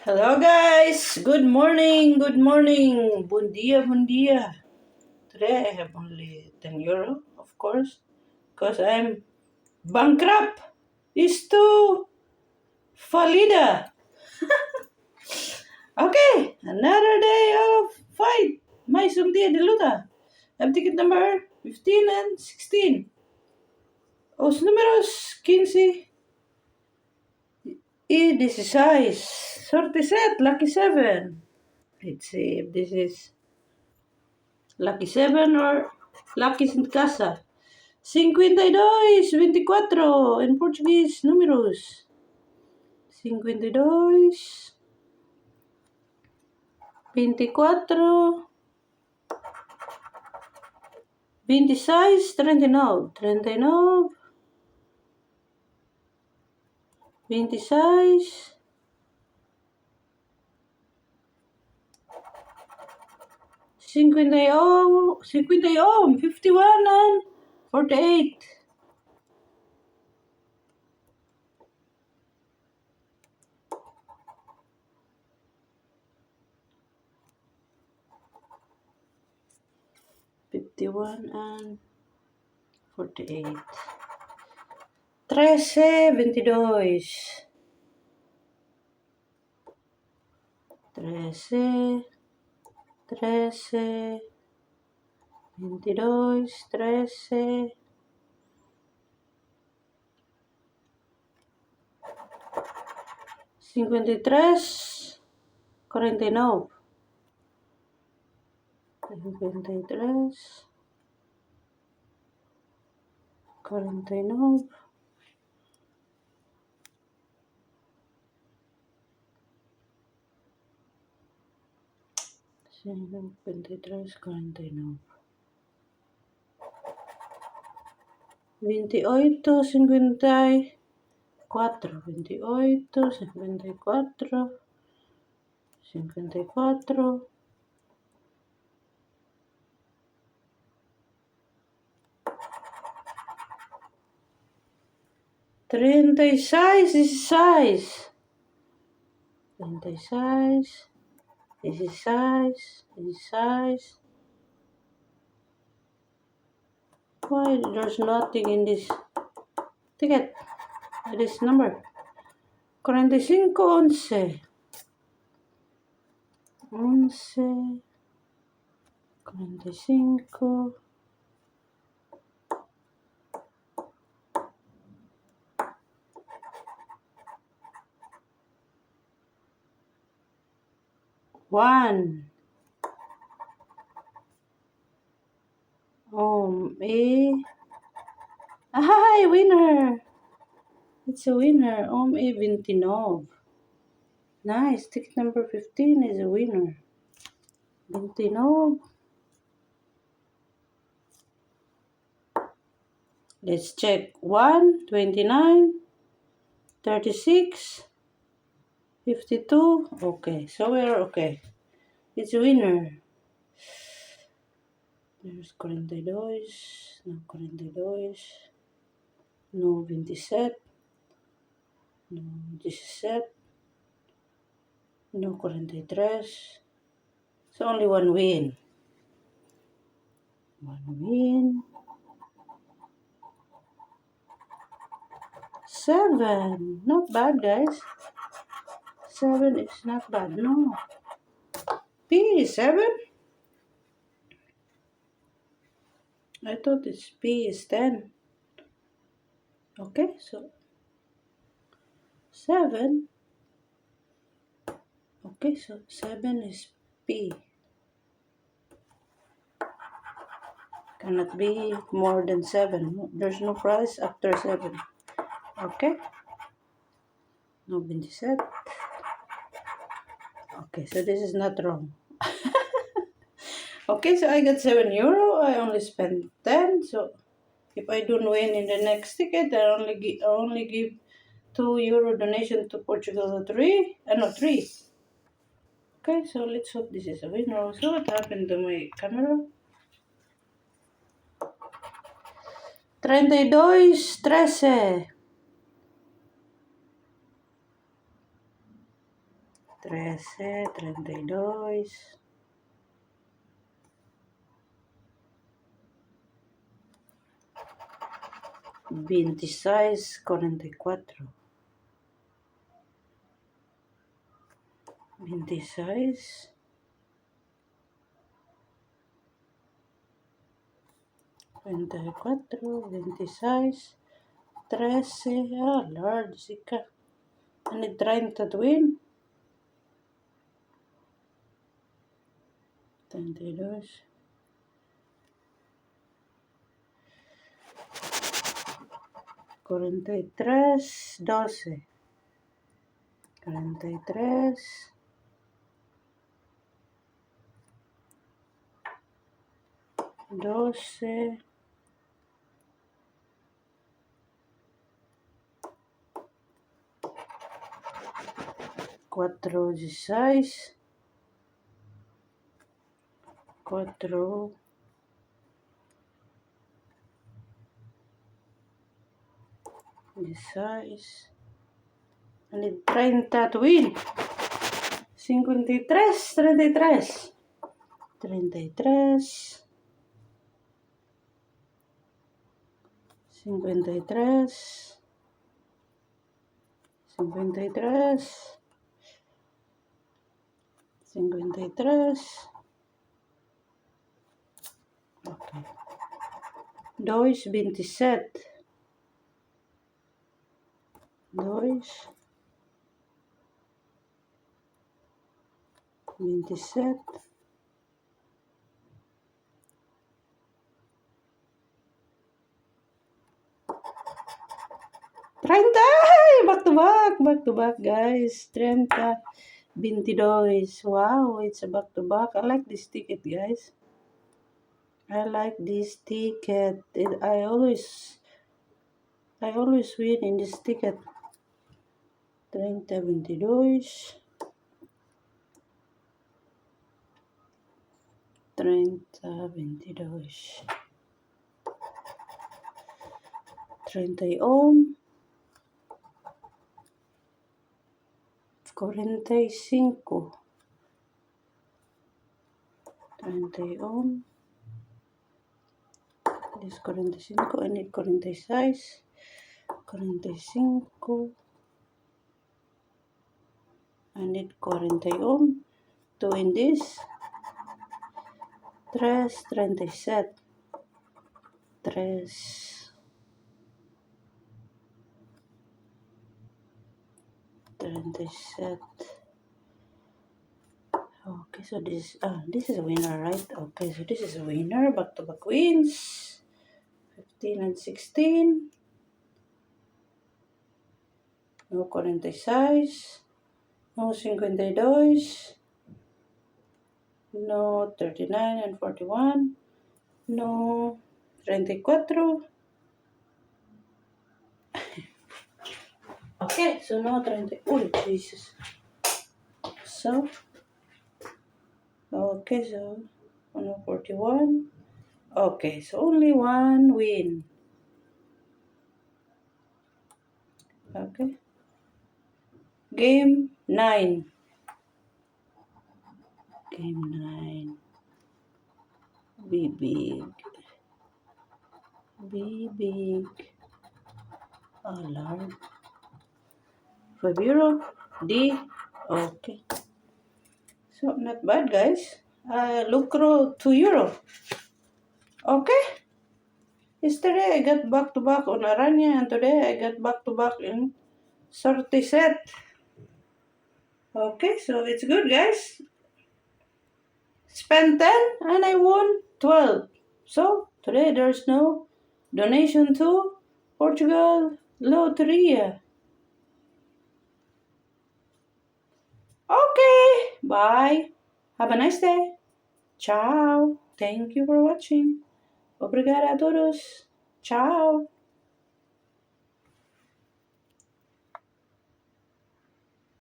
Hello guys, good morning, Bon dia, bon dia. Today I have only 10 euro, of course, because I'm bankrupt. Is too falida. Okay, another day of fight. Mais un día de luta. I'm ticket number 15 and 16. Os números 15 y 16. Sorte set, lucky 7. Let's see if this is Lucky 7 or Lucky sin casa. 52, 24 en português, números. 52, 24, 26, 39. 39, 26, 51, 51 and 48. And 48. 13, 22. 13, 13, 22, 13, 53, 49, 53, 49, 53, 49, 28, 54, 28, 54, 54, 36, 16, 36, 16, 16. Why there's nothing in this ticket? This number. 45, 11. 11, 45. One. Hi, winner. It's a winner. 29. Nice. Ticket number 15 is a winner. 29. Let's check. 1, 29, 36, 52. Okay, so we're okay. It's a winner. There's 42, no 42, no 27, no 17, no 43. It's only one win. One win. 7. Not bad, guys. 7 is not bad, no. P is 7? I thought it's P is 10. Okay, so 7. Okay, so 7 is P. Cannot be more than 7. There's no price after 7. Okay. No 27. Okay, so this is not wrong. Okay, so I got 7 euro. I only spent 10. So if I don't win in the next ticket, I only give 2 euro donation to Portugal 3. No, 3. Okay, so let's hope this is a winner. So what happened to my camera? 32, 13. 13, 32, 26, 44, 26, 44, 26, 13, Lord, sika. I need 30 to win. 32, 43, 12, 43, 12, 4, 16, 4, 16, I need 30 to win. 53, 33, 33, 53, 53, 53, ok. 2, 27, 2, 27, 30, back to back guys, 30, 22, wow, it's a back to back. I like this ticket guys. I like this ticket. I always win in this ticket. 30, 22, 30, 22, 31, 45, 31, this 45, I need 46, 45, I need 41 to win this. 3, 37, 3, 37. Okay, so this is a winner, right? Okay, so this is a winner. Back to back wins. 15 and 16. No 46. No 52. No 39 and 41. No 34. Okay, so no 30. Oh, Jesus. So, okay, so no 41. Okay, so only one win. Okay. Game 9. Game 9. Be big. Be big. Oh, Lord. €5. D. Okay. So, not bad, guys. Lucro €2. Okay. Yesterday, I got back-to-back on Aranya, and today, I got back-to-back in Sorte Set. Okay, so it's good, guys. Spent 10, and I won 12. So, today, there's no donation to Portugal Loteria. Okay, bye. Have a nice day. Ciao. Thank you for watching. Obrigada a todos. Ciao.